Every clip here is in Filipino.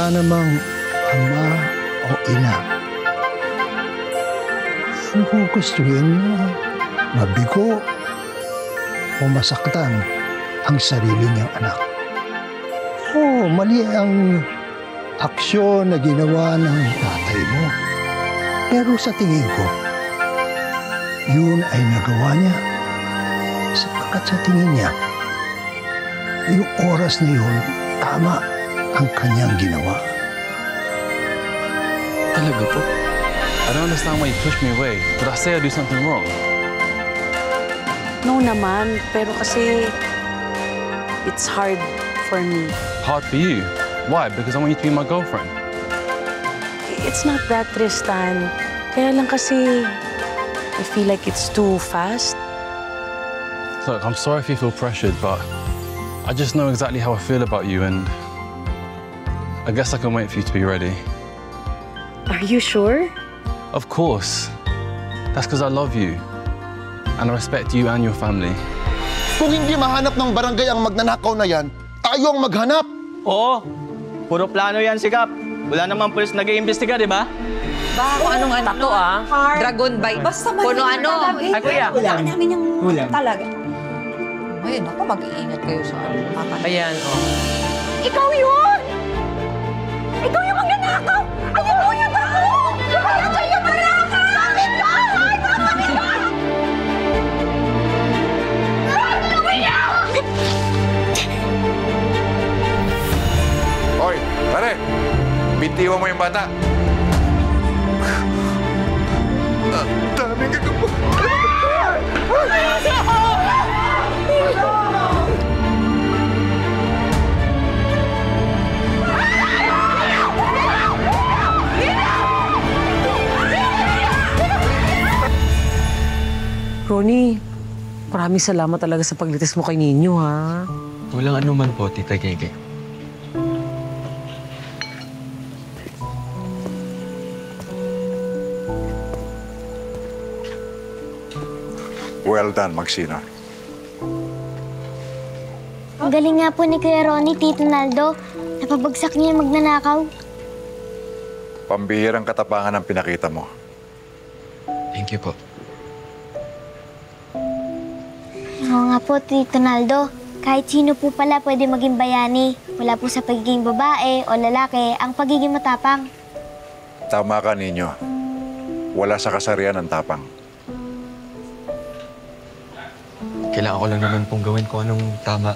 wala namang ama o ina ang gugustuhin na mabigo o masaktan ang sarili niyang anak. Oo, mali ang aksyon na ginawa ng tatay mo. Pero sa tingin ko, yun ay nagawa niya sapagkat sa tingin niya, yung oras na yun, tama ang kanyang ginawa. Talaga po? I don't understand why you pushed me away. Did I say I do something wrong? No naman, pero kasi it's hard for me. Hard for you? Why? Because I want you to be my girlfriend. It's not that, Tristan. Kaya lang kasi I feel like it's too fast. Look, I'm sorry if you feel pressured, but I just know exactly how I feel about you, and I guess I can wait for you to be ready. Are you sure? Of course. That's because I love you. And I respect you and your family. Kung hindi mahanap ng barangay ang magnanakaw na yan, tayo ang maghanap. Oo. Puro plano yan, Sikap. Wala namang pulis nag-iimbestiga, di ba? Kung anong tato, Dragon bite. Basta Puno ano. Ay, kuya. Kailangan namin yung talaga. Ngayon, ako, mag-iingat kayo sa ano. Ayan, Ikaw yun! Ikaw yung magnanakaw! Ayun mo yung ako! Ayun mo yung magnanakaw! Bakit ka? Ay, bakit ka? Hoy, pare! Bitiwan mo yung bata. Daming gagawin. Ronnie, maraming salamat talaga sa paglitis mo kay Ninyo, ha? Walang anuman po, Tita Gege. Well done, Maxina. Ang galing nga po ni Kuya Ronnie, Tito Naldo. Napabagsak niya yung magnanakaw. Pambihirang katapangan ang pinakita mo. Thank you po. Oo nga po, Tito Naldo. Kahit sino po pala pwede maging bayani. Wala po sa pagiging babae o lalaki ang pagiging matapang. Tama ka, Ninyo. Wala sa kasarian ang tapang. Kailangan ko lang naman pong gawin kung anong tama.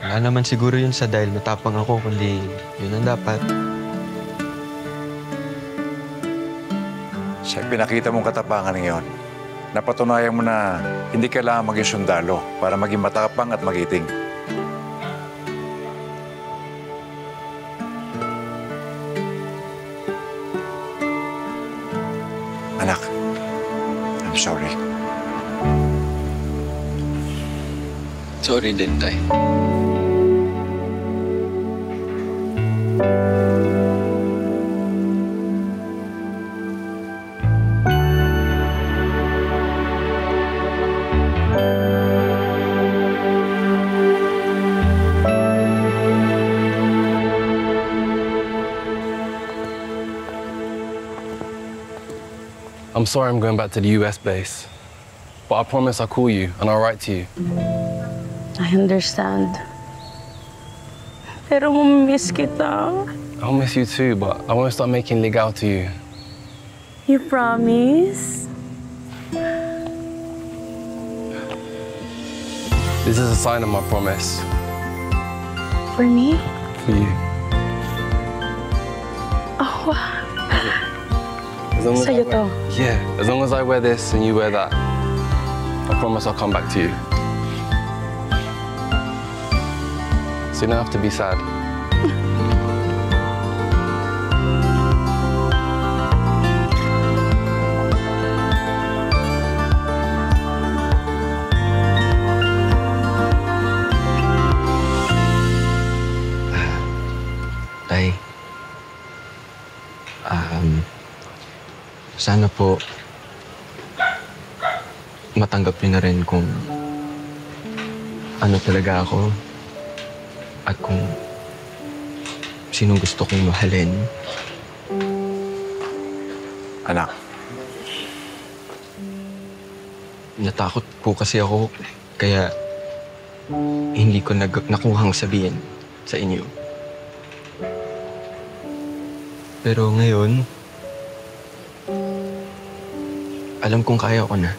Wala naman siguro yun sa dahil matapang ako, kundi yun ang dapat. Sa pinakita mong katapangan ngayon, napatunayan mo na hindi kailangan maging sundalo para maging matapang at magiting. Anak, I'm sorry. Sorry din, Tay. I'm sorry I'm going back to the US base, but I promise I'll call you and I'll write to you. I understand. Pero mamimiss kita. I'll miss you too, but I won't start making legal to you. You promise? This is a sign of my promise. For me? For you. Oh, wow. As long as Sa'yo to. Yeah, as long as I wear this and you wear that, I promise I'll come back to you. So you don't have to be sad. Tay, sana po matanggap niyo na rin kung ano talaga ako at kung sinong gusto kong mahalin. Anak, Natakot po kasi ako, kaya hindi ko nakuhang sabihin sa inyo. Pero ngayon, alam kong kaya ko na.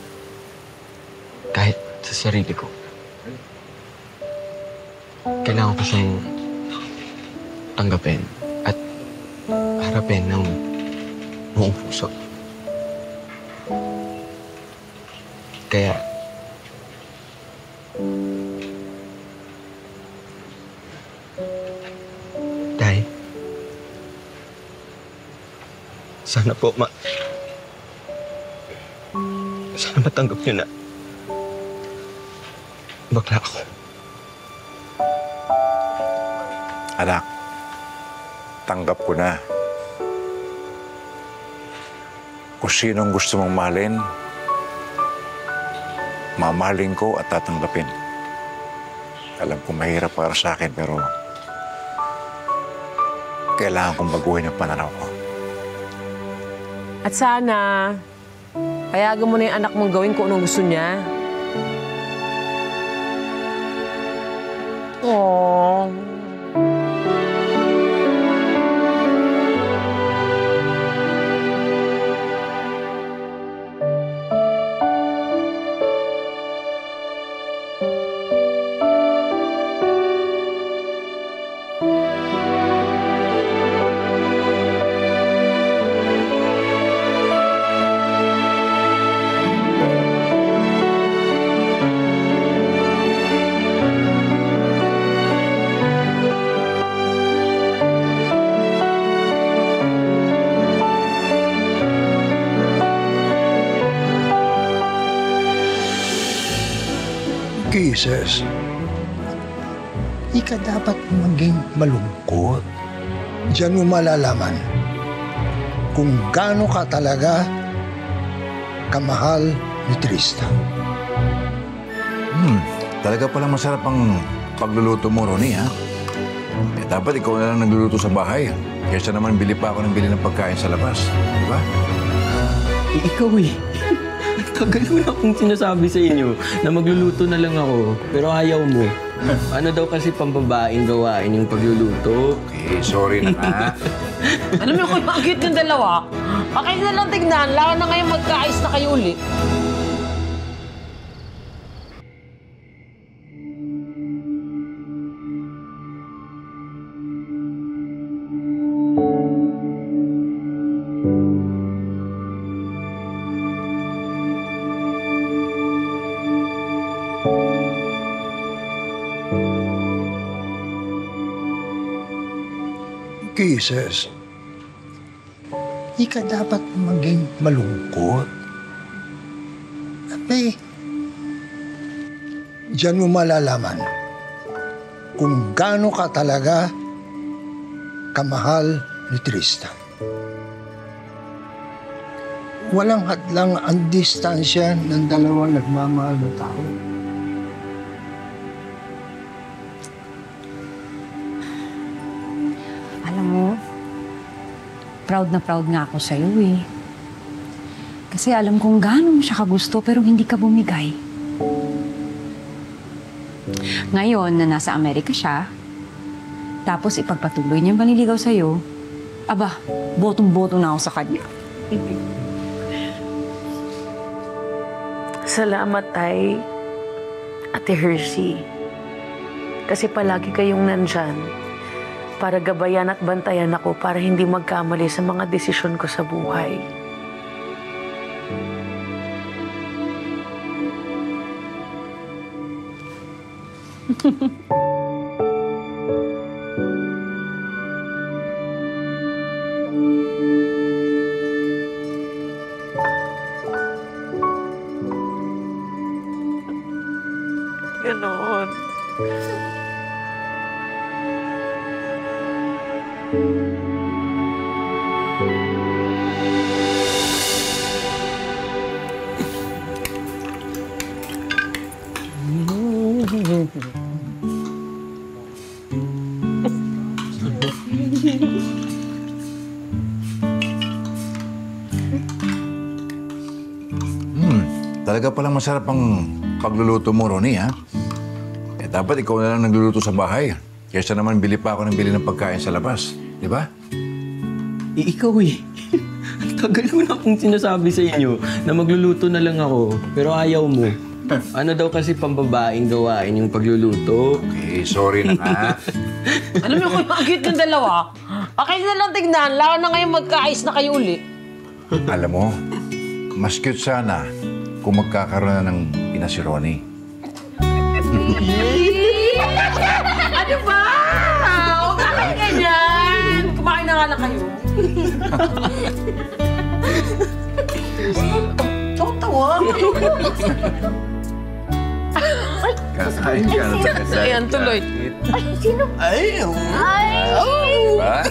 Kahit sa sarili ko. Kailangan ko siyang tanggapin at harapin ng buong puso. Kaya, Day, sana po sana matanggap niyo na bakla ako. anak, tanggap ko na. Kung sinong gusto mong mahalin, mamahalin ko at tatanggapin. Alam ko mahirap para sa akin, pero kailangan kong baguhin ang pananaw ko. At sana, payagan mo na yung anak mong gawin kung anong gusto niya. Aww. Kisses, di ka dapat maging malungkot. Diyan mo malalaman kung gaano ka talaga kamahal ni Tristan. Talaga palang masarap ang pagluluto mo, Ronnie, ha? Eh, dapat ikaw na lang nagluluto sa bahay. Kaysa naman bili pa ako ng bili ng pagkain sa labas. Di ba? Ikaw eh. Tagal mo na akong sinasabi sa inyo na magluluto na lang ako. Pero ayaw mo. Ano daw kasi pambabaeng gawain yung pagluluto? Okay, sorry na nga. Alam mo kung bakit yung dalawa? Bakit na lang tignan? Lalo na ngayon magkaayos na kayo ulit. Kisses, di ka dapat maging malungkot. Abay, diyan mo malalaman kung gaano ka talaga kamahal ni Tristan. Walang hadlang ang distansya ng dalawang nagmamahal na tao. Alam mo, proud nga ako sa'yo eh. Kasi alam kong gaano mo siya kagusto pero hindi ka bumigay. Ngayon na nasa Amerika siya, tapos ipagpatuloy niyang panliligaw sa'yo, aba, botong-boto na ako sa kanya. Salamat, Tay, Ate Hershey. Kasi palagi kayong nandyan para gabayan at bantayan ako para hindi magkamali sa mga desisyon ko sa buhay. Ganon. Talaga palang masarap ang pagluluto mo, Ronnie, ha? Dapat ikaw na lang nagluluto sa bahay. Kaysa naman bili pa ako ng bili ng pagkain sa labas. Di ba? Ikaw eh. Ang tagal ko na akong sinasabi sa inyo na magluluto na lang ako. Pero ayaw mo. Ano daw kasi pambabaeng gawain yung pagluluto? Okay, sorry na nga. Alam niyo kung ang cute ng dalawa? Okay na lang tignan, lalo na ngayon magkaayos na kayo uli. Alam mo, mas cute sana kung magkakaroon na ng ina si Ronnie. Ano ba? Huwag na kayo ganyan. Kumain na nga lang kayo. Tawa. Kakain ka na. Ayan, tuloy. Ay, sino? Ay! Ba?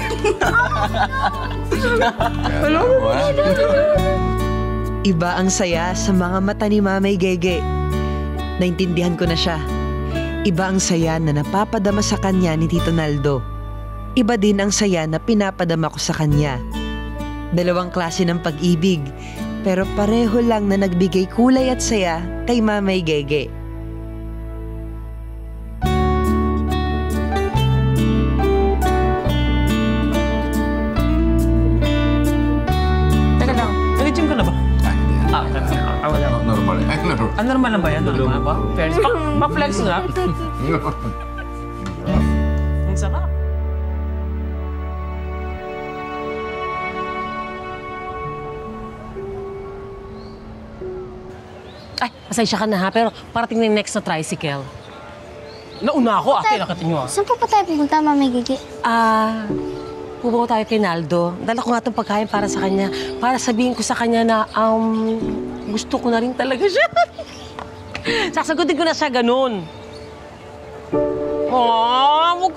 Hello? Iba ang saya sa mga mata ni Mamay Gege. Naintindihan ko na siya. Iba ang saya na napapadama sa kanya ni Tito Naldo. Iba din ang saya na pinapadama ko sa kanya. Dalawang klase ng pag-ibig, pero pareho lang na nagbigay kulay at saya kay Mamay Gege. Teka lang, nag-gym ka na ba? Wala. Normal. Normal lang ba yan? Normal ba? Fair. Pa-flex nga. Ang sarap. Ay, pasensya ka na ha, pero parating na yung next na tricycle. Nauna ako, ate, nakatin nyo. Saan po pa tayo pupunta, Mami Gigi? Pupunta tayo kay Naldo. Dala ko nga itong pagkain para sa kanya. Para sabihin ko sa kanya na, gusto ko na rin talaga siya. Sasagutin ko na siya ganun. Huwag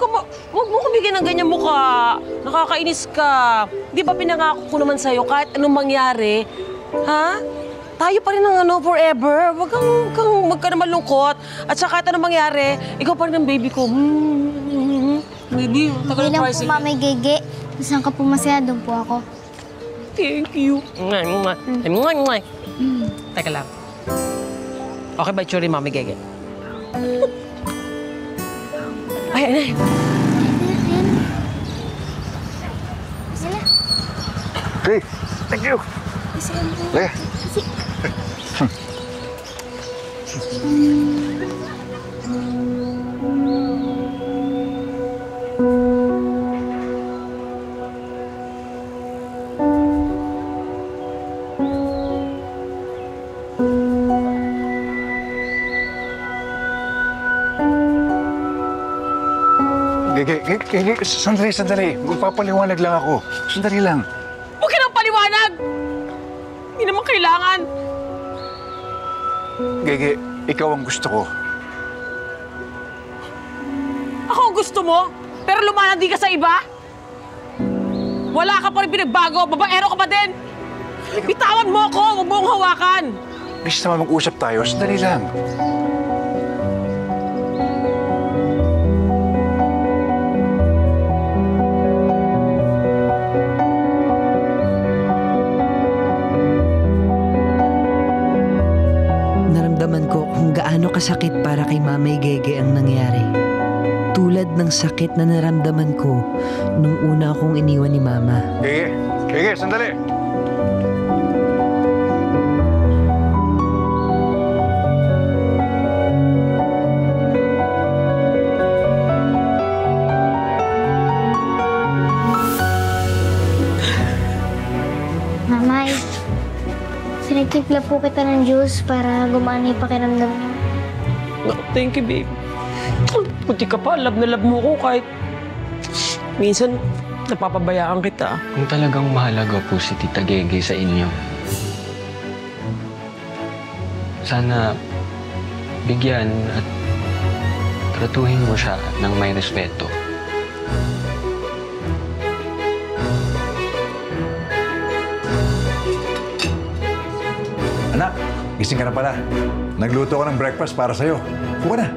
mo kumigay ng ganyan mukha. Nakakainis ka. Di ba pinangako ko naman sa'yo kahit anong mangyari? Ha? Tayo pa rin ng forever. Huwag kang malungkot. At saka kahit anong mangyari, ikaw pa rin ang baby ko. Baby, tagal ng Hindi pricing. lang po, Mami Gigi. Saan ka po masaya, doon po ako. Thank you. Teka lang. Okay ba itsura yung Mami Gege? Ay, ay, ay. Hey, thank you. Lea. Sandali. Magpapaliwanag lang ako. Sandali lang. Huwag ka nang paliwanag! Hindi naman kailangan. Gege, ikaw ang gusto ko. Ako ang gusto mo, pero lumanadi ka sa iba? Wala ka pa rin pinagbago, babaero ka pa din. Bitawan mo ako, huwag mo akong hawakan. Please naman mag-usap tayo. Sandali lang. Naramdaman ko kung gaano kasakit para kay Mamay Gege ang nangyari. Tulad ng sakit na naramdaman ko nung una akong iniwan ni Mama. Gege, sandali. Mamay, pinagtimpla po kita ng juice para gumana yung pakiramdam mo. No, thank you, babe. Puti ka pa, love na love mo ko kahit minsan napapabayaan kita. Kung talagang mahalaga po si Tita Gege sa inyo, sana bigyan at tratuhin mo siya ng may respeto. Anak, gising ka na pala. Nagluto ko ng breakfast para sa'yo. Buka na.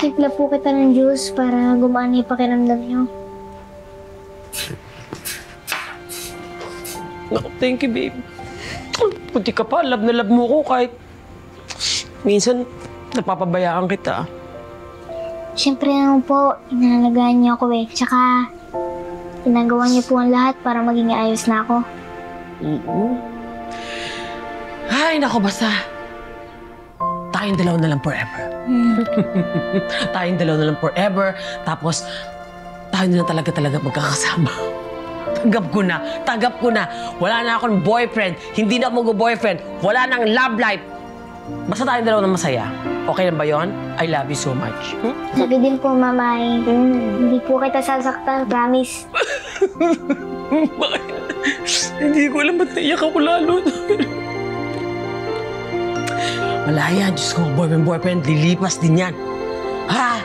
Timpla po kita ng juice para gumaan yung pakiramdam niyo. Naku, thank you, babe. Puti ka pa, love na love mo ko kahit minsan napapabayaan kita. Siyempre naman po, inalagaan niyo ako eh. Tsaka, ginagawa niyo po ang lahat para maging ayos na ako. Ay, naku, basta. Tayong dalawa na lang forever. Tayong dalawa na lang forever. Tapos, tayo na lang talaga magkakasama. Tanggap ko na. Wala na akong boyfriend. Hindi na ako mag-boyfriend. Wala nang love life. Basta tayong dalawa na masaya. Okay na ba yun? I love you so much. Sabi din po, Mamay. Hindi po kita sasaktan, promise. Bakit? Hindi ko alam ba't naiyak ako lalo. Wala yan. Diyos ko, boyfriend, lilipas din yan. Ha?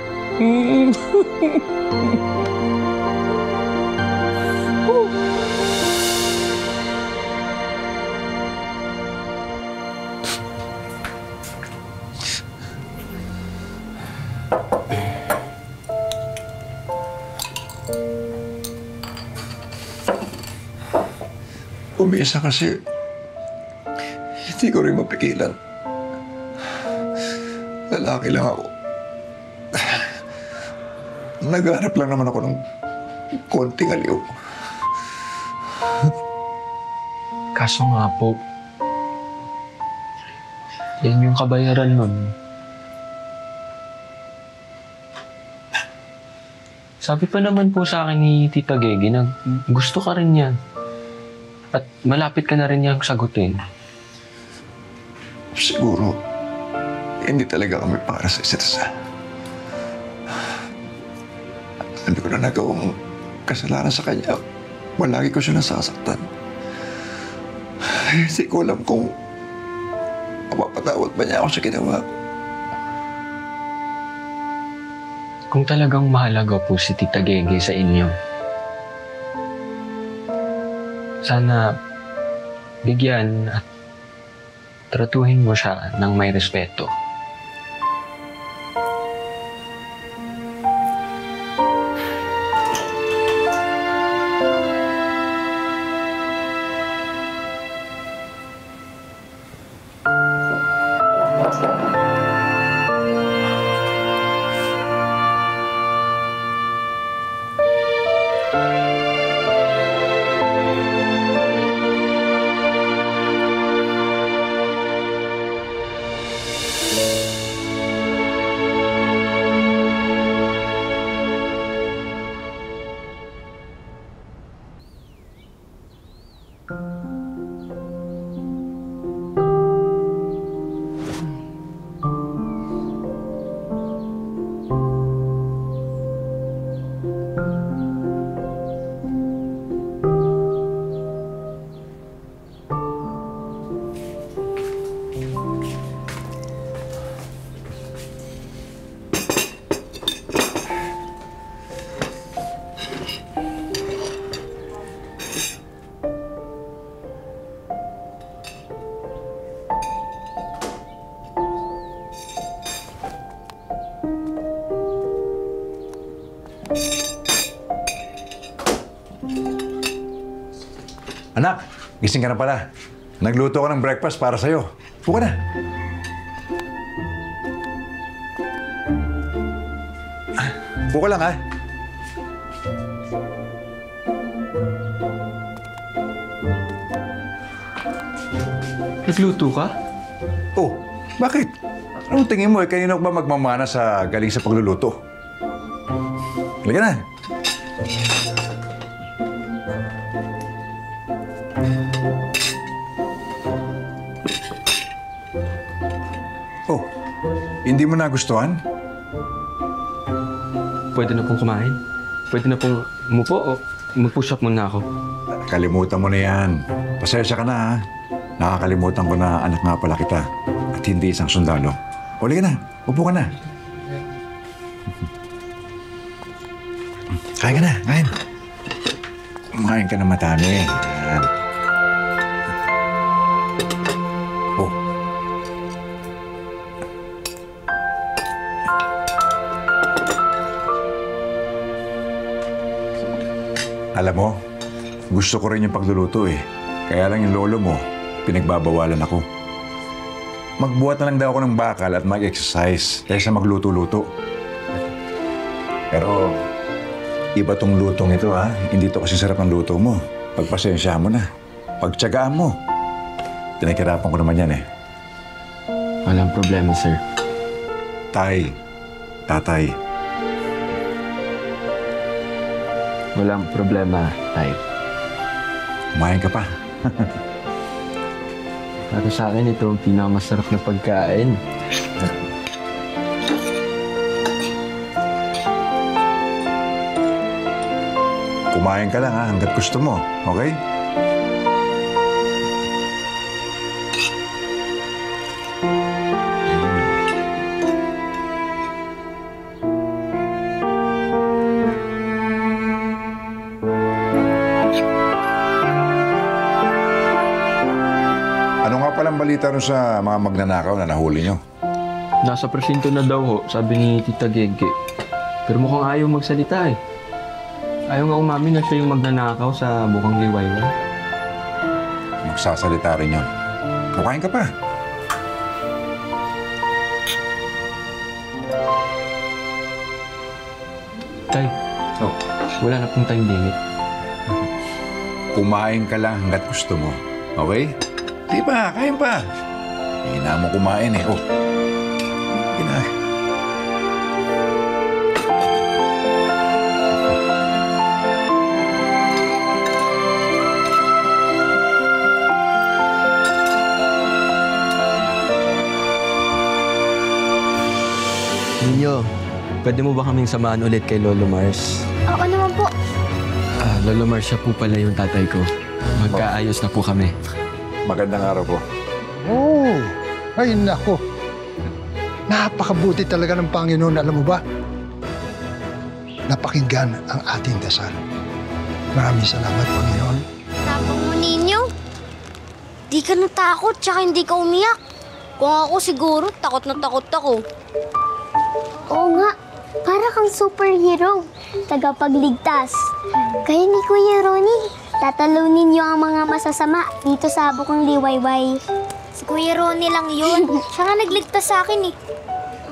Umisa kasi hindi ko rin mapigilan. Lalaki lang ako. Naghanap lang naman ako ng konting aliw. Kaso nga po, yan yung kabayaran nun. Sabi pa naman po sa akin ni Tita Gege na gusto ka rin yan. At malapit ka na rin niyang sagutin. Siguro, hindi talaga kami para sa isa't isa. Ano ko na nagawang kasalanan sa kanya, malagi ko siya nasasaktan. Hindi ko alam kung mapapatawad ba niya ako sa ginawa ko. Kung talagang mahalaga po si Tita Gege sa inyo, sana bigyan at tratuhin mo siya ng may respeto. Anak, gising ka na pala. Nagluto ko ng breakfast para sa'yo. Upo ka na. Upo ka lang, ha? Nagluto ka? Oh, bakit? Anong tingin mo, kanino ba magmamana sa galing sa pagluluto? Halika na. Oh, hindi mo nagustuhan? Pwede na pong kumain. Pwede na pong umupo o mag-push up muna ako. Kalimutan mo na yan. Pasensya ka na, ha? Nakakalimutan ko na anak nga pala kita at hindi isang sundalo. Uli ka na. Upo ka na. Kain ka na. Kain. Kumain ka na matami. Yan. Oh. Alam mo, gusto ko rin yung pagluluto eh. Kaya lang yung lolo mo, pinagbabawalan ako. Magbuhat na lang daw ako ng bakal at mag-exercise kaysa magluto-luto. Pero, iba tong lutong ito ha. Hindi to kasi sarap ng luto mo. Pagpasensyahan mo na. Pagtiyagaan mo. Pinaghirapan ko naman yan eh. Walang problema, sir. Tay, tatay. Walang problema, tay. Kumain ka pa. Para sa akin, ito ang pinakamasarap na pagkain. Kumain ka lang ha, hanggat gusto mo. Okay? Ano nga palang balita nun sa mga magnanakaw na nahuli nyo? Nasa presinto na daw ho, sabi ni Tita Gege. Pero mukhang ayaw magsalita eh. Ayaw nga umamin na siya yung magnanakaw sa bukang liwayway. Magsasalita rin yun. Kumain ka pa. Tay, wala na pong time limit. Kumain ka lang hanggat gusto mo. Okay? Di ba? Kain pa. Hina mo kumain eh. Oh. Hina. Ninyo, pwede mo ba kaming samahan ulit kay Lolo Mars? Oo naman po. Lolo Mars, siya po pala yung tatay ko. Magkaayos na po kami. Magandang araw po. Oh, ay nako. Napakabuti talaga ng Panginoon, alam mo ba? Napakinggan ang ating dasal. Maraming salamat, Panginoon. Tapang mo ninyo. Di ka natakot, tsaka hindi ka umiyak. Kung ako siguro, takot na takot ako. Oo nga, para kang superhero. Tagapagligtas. Kaya ni Kuya Ronnie, tatalunin niyo ang mga masasama dito sa bukang liwayway. Si Kuya Ronnie lang yun. Siya nga nagligtas sa akin eh.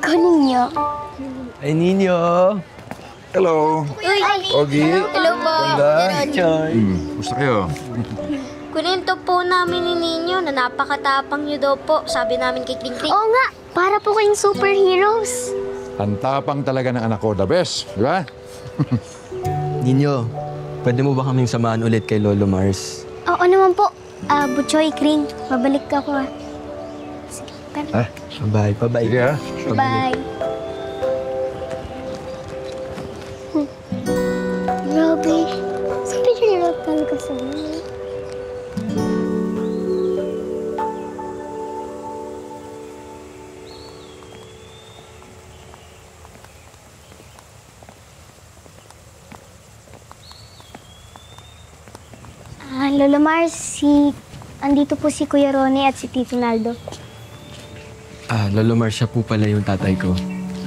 Kunin niyo. Ay, Ninyo! Hello! Uy! Ogie! Hello po! Choy! Gusto kayo? Kunento po namin ni Ninyo na napakatapang niyo daw po. Sabi namin kay Kling Kling. Oo nga, para po kayong superheroes. Ang tapang talaga ng anak ko. The best. Di ba? Ninyo, pwede mo ba kaming samahan ulit kay Lolo Mars? Oo naman po. Butchoy, Kring. Mabalik ako ah. Sige, tara. Bye, bye-bye. Sige ha. Bye. Grabe. Superhero talaga sa mga. Lolo Mars, andito po si Kuya Ronnie at si Tito Naldo. Lolo Mars, siya po pala yung tatay ko.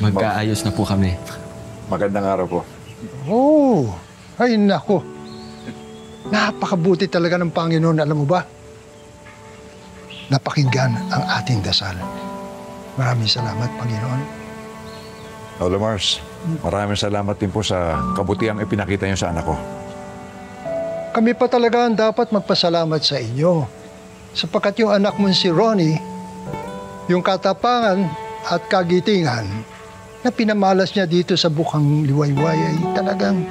Magkaayos na po kami. Magandang araw po. Oh, ay nako. Napakabuti talaga ng Panginoon, alam mo ba? Napakinggan ang ating dasal. Maraming salamat, Panginoon. Lolo Mars, maraming salamat din po sa kabutiang ipinakita niyo sa anak ko. Kami pa talaga ang dapat magpasalamat sa inyo. Sapagkat yung anak mo si Ronnie, yung katapangan at kagitingan na pinamalas niya dito sa bukang liwayway ay talagang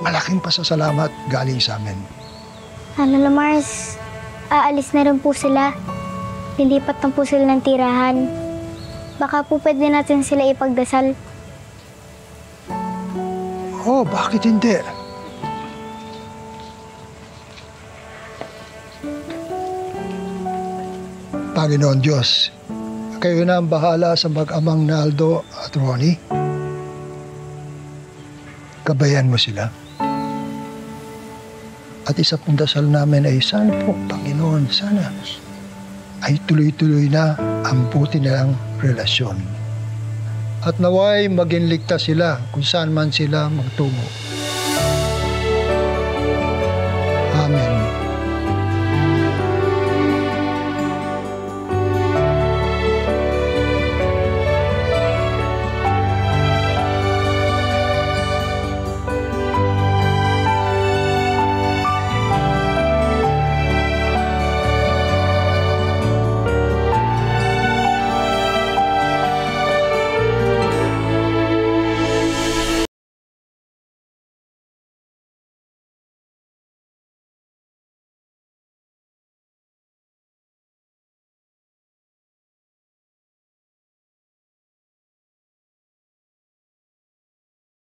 malaking pasasalamat galing sa amin. Lolo Mars, aalis na rin po sila. Lilipat na po sila ng tirahan. Baka po pwede natin sila ipagdasal. Oh, bakit hindi? Panginoon Diyos, kayo na ang bahala sa mag-amang Naldo at Ronnie. Gabayan mo sila. At isa pong dasal namin ay sana po, Panginoon, sana ay tuloy-tuloy na ang buti nilang relasyon. At naway maging ligtas sila kung saan man sila magtungo.